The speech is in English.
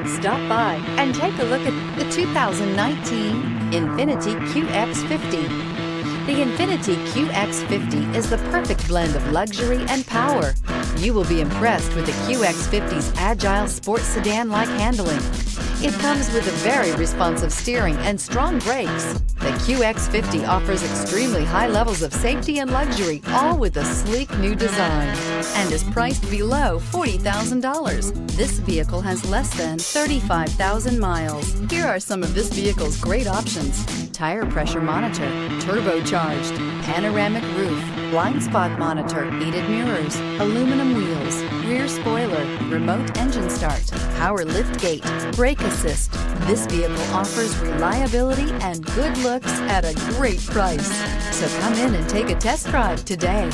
Stop by and take a look at the 2019 Infiniti Qx50. The Infiniti Qx50 is the perfect blend of luxury and power. You will be impressed with the Qx50's agile sports sedan-like handling. It comes with a very responsive steering and strong brakes. The Qx50 offers extremely high levels of safety and luxury, all with a sleek new design, and is priced below $40,000. This vehicle has less than 35,000 miles. Here are some of this vehicle's great options: tire pressure monitor, turbocharged, panoramic roof, blind spot monitor, heated mirrors, aluminum wheels, rear spoiler, remote engine start, power lift gate, brake assist. This vehicle offers reliability and good looks at a great price. So come in and take a test drive today.